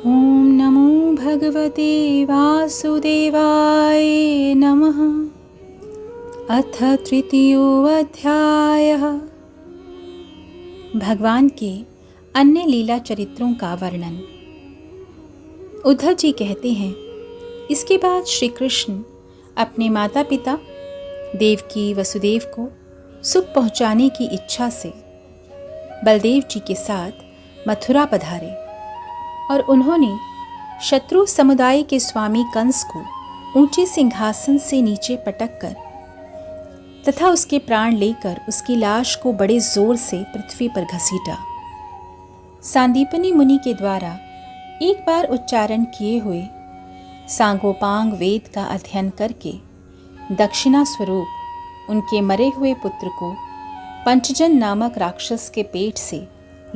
ॐ नमो भगवते वासुदेवाय नमः। अथ तृतीयोऽध्यायः। भगवान के अन्य लीला चरित्रों का वर्णन। उद्धव जी कहते हैं, इसके बाद श्री कृष्ण अपने माता पिता देवकी वसुदेव को सुख पहुँचाने की इच्छा से बलदेव जी के साथ मथुरा पधारे और उन्होंने शत्रु समुदाय के स्वामी कंस को ऊंचे सिंहासन से नीचे पटक कर तथा उसके प्राण लेकर उसकी लाश को बड़े जोर से पृथ्वी पर घसीटा। सांदीपनी मुनि के द्वारा एक बार उच्चारण किए हुए सांगोपांग वेद का अध्ययन करके दक्षिणा स्वरूप उनके मरे हुए पुत्र को पंचजन नामक राक्षस के पेट से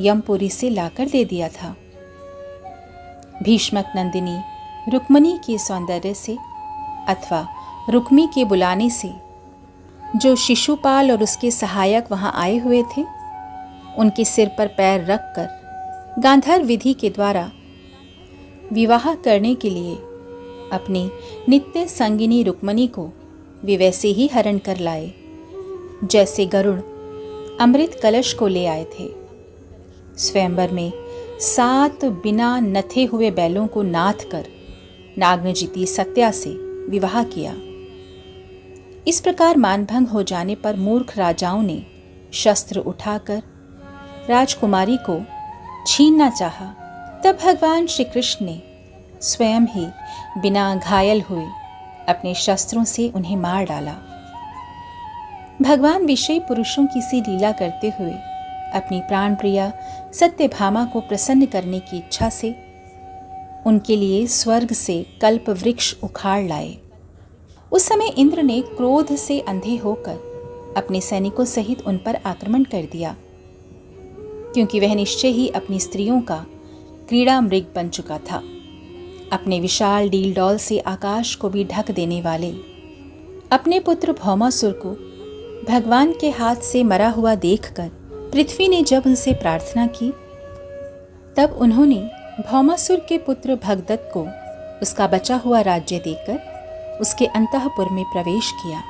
यमपुरी से लाकर दे दिया था। भीष्मक नंदिनी रुक्मिणी के सौंदर्य से अथवा रुक्मी के बुलाने से जो शिशुपाल और उसके सहायक वहां आए हुए थे, उनके सिर पर पैर रखकर गांधर्व विधि के द्वारा विवाह करने के लिए अपनी नित्य संगिनी रुक्मिणी को वे वैसे ही हरण कर लाए जैसे गरुड़ अमृत कलश को ले आए थे। स्वयंवर में 7 बिना नथे हुए बैलों को नाथ कर नागनजीती सत्या से विवाह किया। इस प्रकार मानभंग हो जाने पर मूर्ख राजाओं ने शस्त्र उठाकर राजकुमारी को छीनना चाहा। तब भगवान श्री कृष्ण ने स्वयं ही बिना घायल हुए अपने शस्त्रों से उन्हें मार डाला। भगवान विषयी पुरुषों की सी लीला करते हुए अपनी प्राण प्रिया सत्यभामा को प्रसन्न करने की इच्छा से उनके लिए स्वर्ग से कल्प वृक्ष उखाड़ लाए। उस समय इंद्र ने क्रोध से अंधे होकर अपने सैनिकों सहित उन पर आक्रमण कर दिया, क्योंकि वह निश्चय ही अपनी स्त्रियों का क्रीड़ा मृग बन चुका था। अपने विशाल डील डौल से आकाश को भी ढक देने वाले अपने पुत्र भौमासुर को भगवान के हाथ से मरा हुआ देखकर पृथ्वी ने जब उनसे प्रार्थना की, तब उन्होंने भौमासुर के पुत्र भगदत्त को उसका बचा हुआ राज्य देकर उसके अंतःपुर में प्रवेश किया।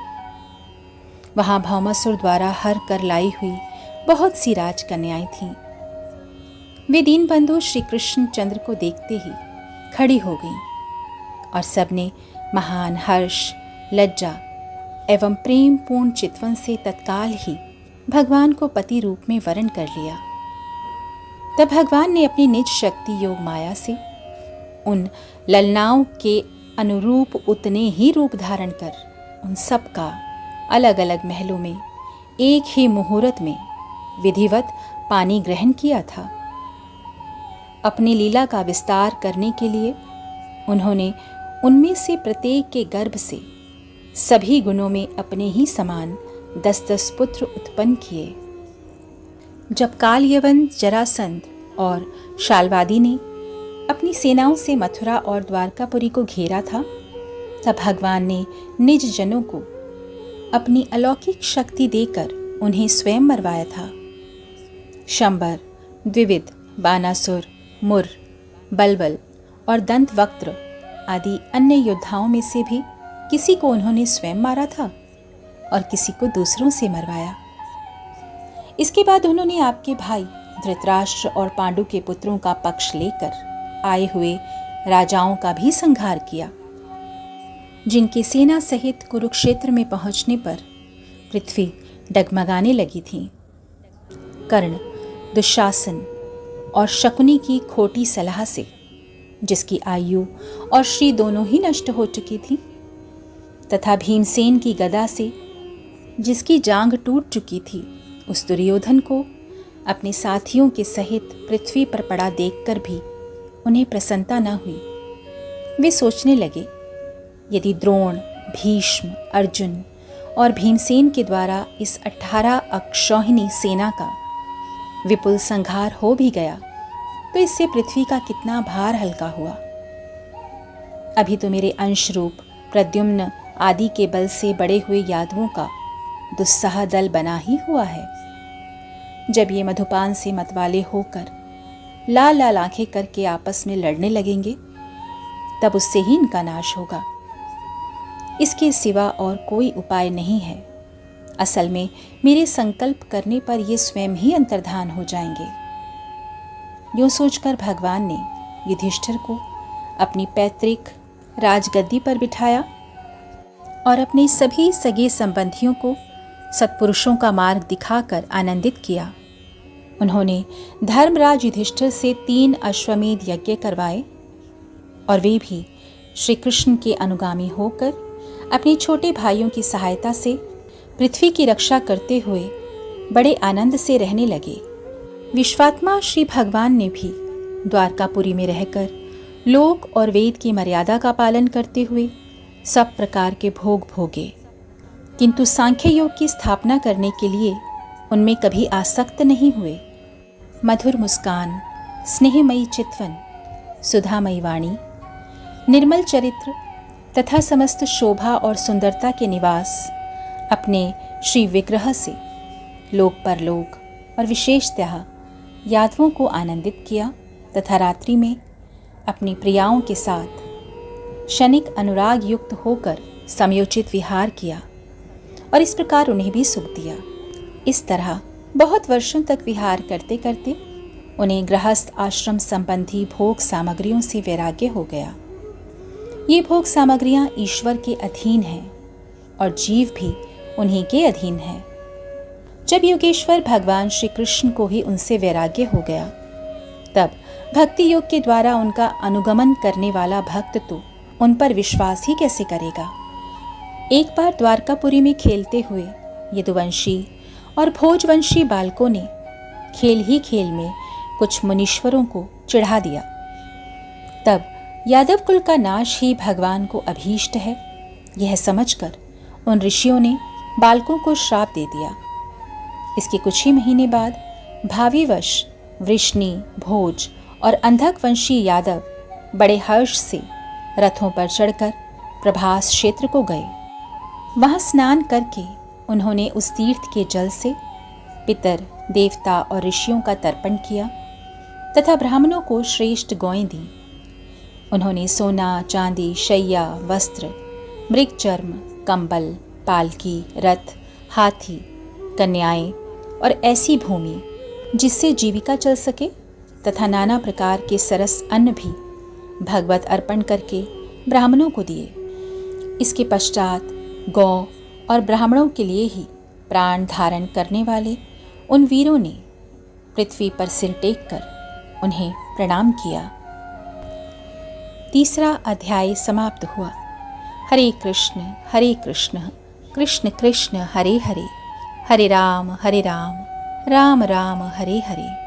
वहां भौमासुर द्वारा हर कर लाई हुई बहुत सी राजकन्याएं थीं। वे दीनबंधु श्री कृष्ण चंद्र को देखते ही खड़ी हो गईं और सबने महान हर्ष, लज्जा एवं प्रेम पूर्ण चितवन से तत्काल ही भगवान को पति रूप में वरण कर लिया। तब भगवान ने अपनी निज शक्ति योग माया से उन ललनाओं के अनुरूप उतने ही रूप धारण कर उन सब का अलग अलग महलों में एक ही मुहूर्त में विधिवत पानी ग्रहण किया था। अपनी लीला का विस्तार करने के लिए उन्होंने उनमें से प्रत्येक के गर्भ से सभी गुणों में अपने ही समान 10-10 पुत्र उत्पन्न किए। जब काल यवन, जरासंध और शाल्वादी ने अपनी सेनाओं से मथुरा और द्वारकापुरी को घेरा था, तब भगवान ने निज जनों को अपनी अलौकिक शक्ति देकर उन्हें स्वयं मरवाया था। शंबर, द्विविद, बानासुर, मुर, बलबल और दंतवक्त्र आदि अन्य योद्धाओं में से भी किसी को उन्होंने स्वयं मारा था और किसी को दूसरों से मरवाया। इसके बाद उन्होंने आपके भाई धृतराष्ट्र और पांडु के पुत्रों का पक्ष लेकर आए हुए राजाओं का भी संहार किया, जिनकी सेना सहित कुरुक्षेत्र में पहुंचने पर पृथ्वी डगमगाने लगी थी। कर्ण, दुशासन और शकुनी की खोटी सलाह से, जिसकी आयु और श्री दोनों ही नष्ट हो चुकी थी, तथा भीमसेन की गदा से, जिसकी जांघ टूट चुकी थी, उस दुर्योधन को अपने साथियों के सहित पृथ्वी पर पड़ा देखकर भी उन्हें प्रसन्नता न हुई। वे सोचने लगे, यदि द्रोण, भीष्म, अर्जुन और भीमसेन के द्वारा इस 18 अक्षौहिणी सेना का विपुल संहार हो भी गया तो इससे पृथ्वी का कितना भार हल्का हुआ। अभी तो मेरे अंश रूप प्रद्युम्न आदि के बल से बड़े हुए यादवों का दुस्साह दल बना ही हुआ है। जब ये मधुपान से मतवाले होकर लाल लाल आंखें करके आपस में लड़ने लगेंगे, तब उससे ही इनका नाश होगा। इसके सिवा और कोई उपाय नहीं है। असल में मेरे संकल्प करने पर ये स्वयं ही अंतर्धान हो जाएंगे। यूं सोचकर भगवान ने युधिष्ठिर को अपनी पैतृक राजगद्दी पर बिठाया और अपने सभी सगे संबंधियों को सत्पुरुषों का मार्ग दिखाकर आनंदित किया। उन्होंने धर्मराज युधिष्ठिर से 3 अश्वमेध यज्ञ करवाए और वे भी श्री कृष्ण के अनुगामी होकर अपने छोटे भाइयों की सहायता से पृथ्वी की रक्षा करते हुए बड़े आनंद से रहने लगे। विश्वात्मा श्री भगवान ने भी द्वारकापुरी में रहकर लोक और वेद की मर्यादा का पालन करते हुए सब प्रकार के भोग भोगे, किंतु सांख्य योग की स्थापना करने के लिए उनमें कभी आसक्त नहीं हुए। मधुर मुस्कान, स्नेहमयी चितवन, सुधामयी वाणी, निर्मल चरित्र तथा समस्त शोभा और सुंदरता के निवास अपने श्री विग्रह से लोक परलोक और विशेषतः यादवों को आनंदित किया तथा रात्रि में अपनी प्रियाओं के साथ क्षणिक अनुराग युक्त होकर समयोचित विहार किया और इस प्रकार उन्हें भी सुख दिया। इस तरह बहुत वर्षों तक विहार करते करते उन्हें गृहस्थ आश्रम संबंधी भोग सामग्रियों से वैराग्य हो गया। ये भोग सामग्रियां ईश्वर के अधीन हैं और जीव भी उन्हीं के अधीन है। जब योगेश्वर भगवान श्री कृष्ण को ही उनसे वैराग्य हो गया, तब भक्ति योग के द्वारा उनका अनुगमन करने वाला भक्त तो उन पर विश्वास ही कैसे करेगा। एक बार द्वारकापुरी में खेलते हुए यदुवंशी और भोजवंशी बालकों ने खेल ही खेल में कुछ मुनीश्वरों को चिढ़ा दिया। तब यादव कुल का नाश ही भगवान को अभीष्ट है, यह समझकर उन ऋषियों ने बालकों को श्राप दे दिया। इसके कुछ ही महीने बाद भाविवश वृष्णि, भोज और अंधक वंशी यादव बड़े हर्ष से रथों पर चढ़कर प्रभास क्षेत्र को गए। वहां स्नान करके उन्होंने उस तीर्थ के जल से पितर, देवता और ऋषियों का तर्पण किया तथा ब्राह्मणों को श्रेष्ठ गौएं दी। उन्होंने सोना, चांदी, शैया, वस्त्र, मृग चर्म, कंबल, पालकी, रथ, हाथी, कन्याएं और ऐसी भूमि जिससे जीविका चल सके तथा नाना प्रकार के सरस अन्न भी भगवत अर्पण करके ब्राह्मणों को दिए। इसके पश्चात गौ और ब्राह्मणों के लिए ही प्राण धारण करने वाले उन वीरों ने पृथ्वी पर सिर टेक कर उन्हें प्रणाम किया। 3 अध्याय समाप्त हुआ। हरे कृष्ण कृष्ण कृष्ण हरे हरे, हरे राम राम राम हरे हरे।